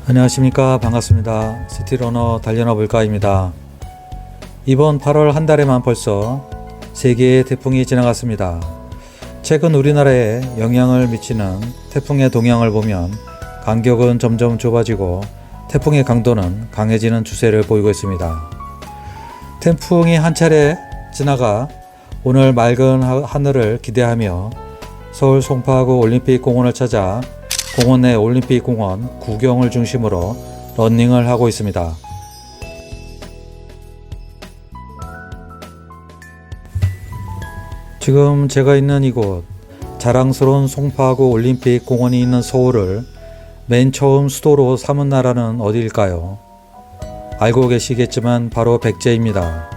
안녕하십니까. 반갑습니다. 시티러너 달려나 볼까입니다. 이번 8월 한 달에만 벌써 3개의 태풍이 지나갔습니다. 최근 우리나라에 영향을 미치는 태풍의 동향을 보면 간격은 점점 좁아지고 태풍의 강도는 강해지는 추세를 보이고 있습니다. 태풍이 한 차례 지나가 오늘 맑은 하늘을 기대하며 서울 송파구 올림픽공원을 찾아 공원 내 올림픽공원 구경을 중심으로 러닝을 하고 있습니다. 지금 제가 있는 이곳 자랑스러운 송파구 올림픽공원이 있는 서울을 맨 처음 수도로 삼은 나라는 어디일까요? 알고 계시겠지만 바로 백제입니다.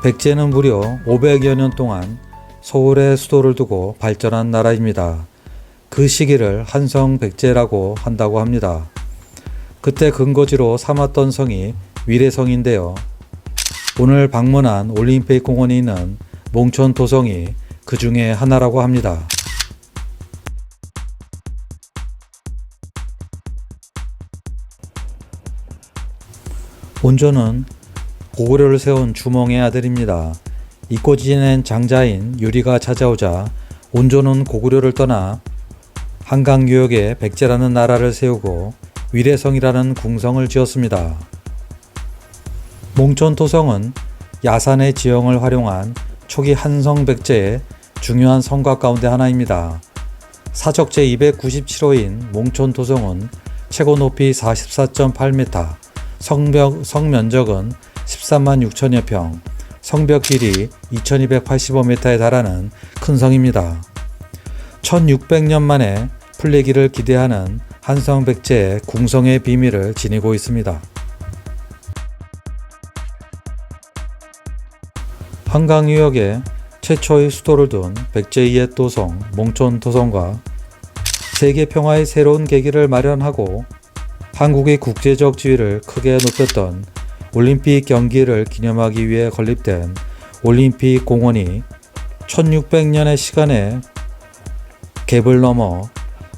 백제는 무려 500여 년 동안 서울에 수도를 두고 발전한 나라입니다. 그 시기를 한성백제라고 한다고 합니다. 그때 근거지로 삼았던 성이 위례성인데요. 오늘 방문한 올림픽공원이 있는 몽촌토성이 그 중에 하나라고 합니다. 온조는 고구려를 세운 주몽의 아들입니다. 잊고 지낸 장자인 유리가 찾아오자 온조는 고구려를 떠나 한강 유역에 백제라는 나라를 세우고 위례성이라는 궁성을 지었습니다. 몽촌토성은 야산의 지형을 활용한 초기 한성 백제의 중요한 성곽 가운데 하나입니다. 사적 제297호인 몽촌토성은 최고 높이 44.8m, 성면적은 13만 6천여 평, 성벽 길이 2285m에 달하는 큰 성입니다. 1600년 만에 풀리기를 기대하는 한성백제의 궁성의 비밀을 지니고 있습니다. 한강 유역에 최초의 수도를 둔 백제의 옛 도성 몽촌토성과 세계 평화의 새로운 계기를 마련하고 한국의 국제적 지위를 크게 높였던 올림픽 경기를 기념하기 위해 건립된 올림픽 공원이 1600년의 시간에 갭을 넘어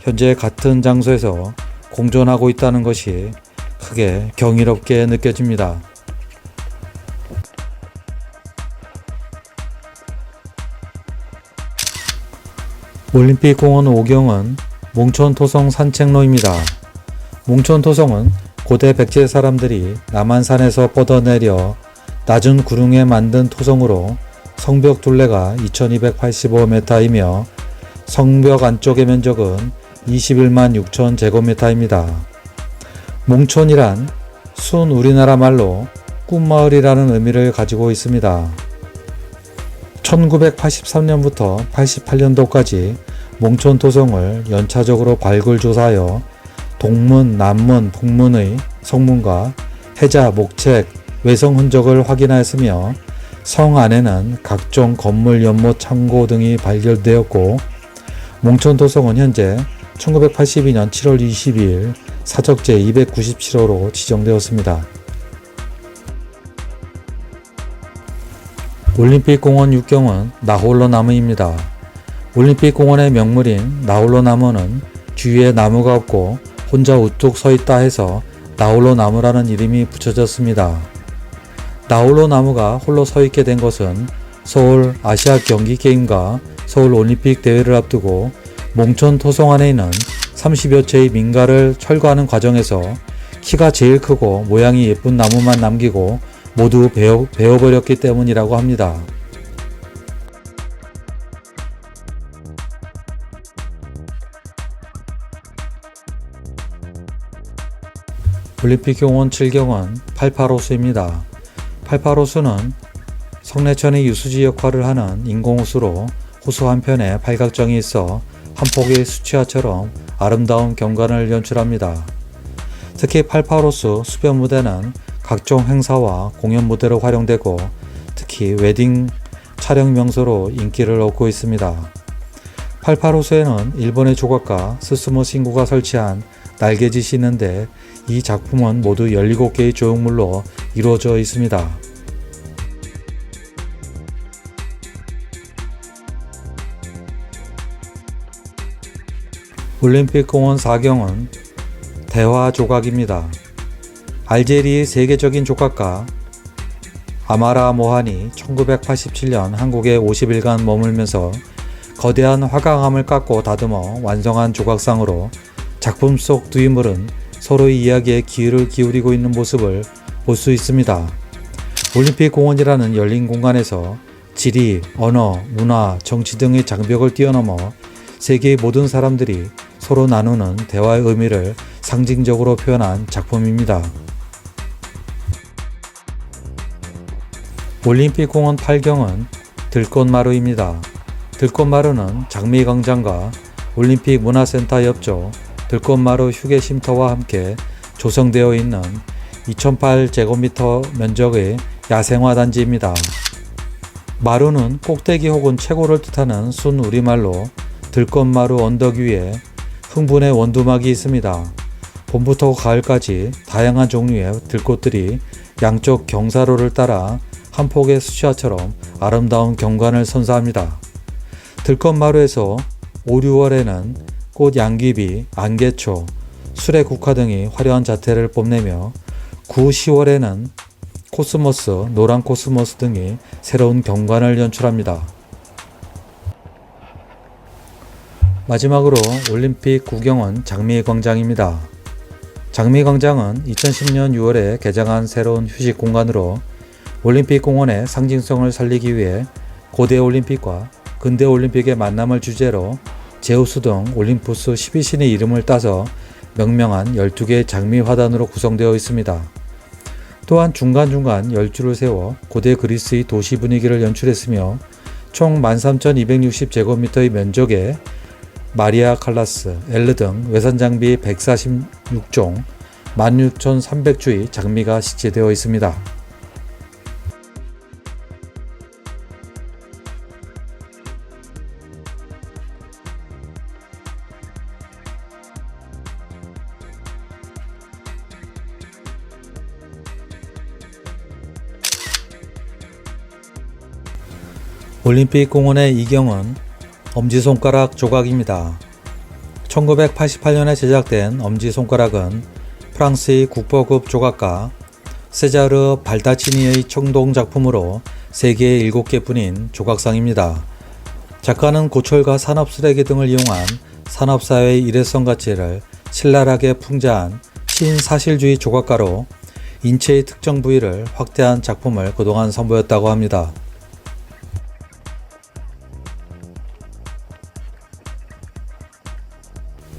현재 같은 장소에서 공존하고 있다는 것이 크게 경이롭게 느껴집니다. 올림픽공원 오경은 몽촌토성 산책로입니다. 몽촌토성은 고대 백제 사람들이 남한산에서 뻗어내려 낮은 구릉에 만든 토성으로 성벽 둘레가 2285m이며 성벽 안쪽의 면적은 21만 6천 제곱미터입니다. 몽촌이란 순 우리나라 말로 꿈마을이라는 의미를 가지고 있습니다. 1983년부터 88년도까지 몽촌토성을 연차적으로 발굴 조사하여 동문, 남문, 북문의 성문과 해자, 목책, 외성 흔적을 확인하였으며 성 안에는 각종 건물 연못 창고 등이 발견되었고 몽촌토성은 현재 1982년 7월 22일 사적 제297호로 지정되었습니다. 올림픽공원 육경은 나홀로나무입니다. 올림픽공원의 명물인 나홀로나무는 주위에 나무가 없고 혼자 우뚝 서있다 해서 나홀로나무라는 이름이 붙여졌습니다. 나홀로나무가 홀로 서있게 된 것은 서울 아시아 경기게임과 서울 올림픽 대회를 앞두고 몽촌토성 안에 있는 30여 채의 민가를 철거하는 과정에서 키가 제일 크고 모양이 예쁜 나무만 남기고 모두 베어버렸기 때문이라고 합니다. 올림픽공원 7경은 88호수입니다. 88호수는 성내천의 유수지 역할을 하는 인공호수로 호수 한편에 팔각정이 있어 한 폭의 수채화처럼 아름다운 경관을 연출합니다. 특히 88호수 수변 무대는 각종 행사와 공연 무대로 활용되고 특히 웨딩 촬영 명소로 인기를 얻고 있습니다. 88호수에는 일본의 조각가 스스무 신구가 설치한 날개짓이 있는데 이 작품은 모두 17개의 조형물로 이루어져 있습니다. 올림픽공원 4경은 대화 조각입니다. 알제리의 세계적인 조각가 아마라 모한이 1987년 한국에 50일간 머물면서 거대한 화강암을 깎고 다듬어 완성한 조각상으로 작품 속 두 인물은 서로의 이야기에 귀를 기울이고 있는 모습을 볼 수 있습니다. 올림픽 공원이라는 열린 공간에서 지리, 언어, 문화, 정치 등의 장벽을 뛰어넘어 세계의 모든 사람들이 서로 나누는 대화의 의미를 상징적으로 표현한 작품입니다. 올림픽 공원 8경은 들꽃마루입니다. 들꽃마루는 장미광장과 올림픽 문화센터 옆쪽 들꽃마루 휴게쉼터와 함께 조성되어 있는 2008제곱미터 면적의 야생화 단지입니다. 마루는 꼭대기 혹은 최고를 뜻하는 순 우리말로 들꽃마루 언덕 위에 흥분의 원두막이 있습니다. 봄부터 가을까지 다양한 종류의 들꽃들이 양쪽 경사로를 따라 한 폭의 수채화처럼 아름다운 경관을 선사합니다. 들꽃마루에서 5, 6월에는 꽃 양귀비, 안개초, 수레국화 등이 화려한 자태를 뽐내며 9, 10월에는 코스모스, 노란 코스모스 등이 새로운 경관을 연출합니다. 마지막으로 올림픽 구경은 장미광장입니다. 장미광장은 2010년 6월에 개장한 새로운 휴식 공간으로 올림픽 공원의 상징성을 살리기 위해 고대 올림픽과 근대 올림픽의 만남을 주제로 제우스 등 올림푸스 12신의 이름을 따서 명명한 12개의 장미 화단으로 구성되어 있습니다. 또한 중간중간 10줄을 세워 고대 그리스의 도시 분위기를 연출했으며 총 13,260제곱미터의 면적에 마리아 칼라스, 엘르 등 외산장비 146종, 16,300주의 장미가 식재되어 있습니다. 올림픽 공원의 이경은 엄지손가락 조각입니다. 1988년에 제작된 엄지손가락은 프랑스의 국보급 조각가 세자르 발다치니의 청동작품으로 세계에 7개뿐인 조각상입니다. 작가는 고철과 산업쓰레기 등을 이용한 산업사회의 일회성 가치를 신랄하게 풍자한 신사실주의 조각가로 인체의 특정 부위를 확대한 작품을 그동안 선보였다고 합니다.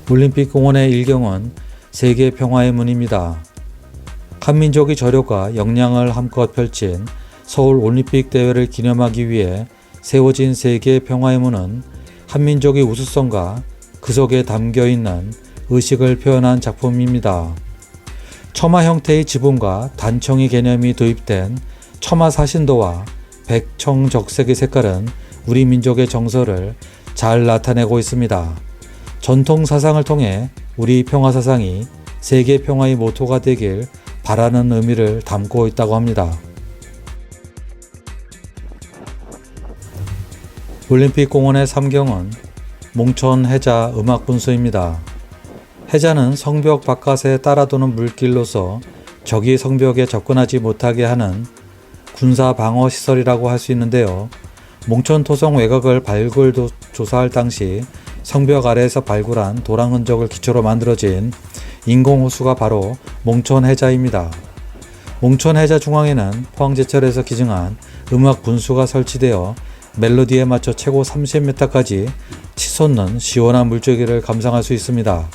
올림픽 공원의 일경은 세계 평화의 문입니다. 한민족의 저력과 역량을 한껏 펼친 서울 올림픽 대회를 기념하기 위해 세워진 세계 평화의 문은 한민족의 우수성과 그 속에 담겨있는 의식을 표현한 작품입니다. 처마 형태의 지붕과 단청의 개념이 도입된 처마 사신도와 백청적색의 색깔은 우리 민족의 정서를 잘 나타내고 있습니다. 전통 사상을 통해 우리 평화 사상이 세계 평화의 모토가 되길 바라는 의미를 담고 있다고 합니다. 올림픽 공원의 3경은 몽천 해자 음악 분수입니다. 해자는 성벽 바깥에 따라도는 물길로서 적이 성벽에 접근하지 못하게 하는 군사 방어 시설이라고 할 수 있는데요. 몽천 토성 외곽을 발굴 조사할 당시 성벽 아래에서 발굴한 도랑 흔적을 기초로 만들어진 인공호수가 바로 몽천해자입니다. 몽천해자 중앙에는 포항제철에서 기증한 음악 분수가 설치되어 멜로디에 맞춰 최고 30m까지 치솟는 시원한 물줄기를 감상할 수 있습니다.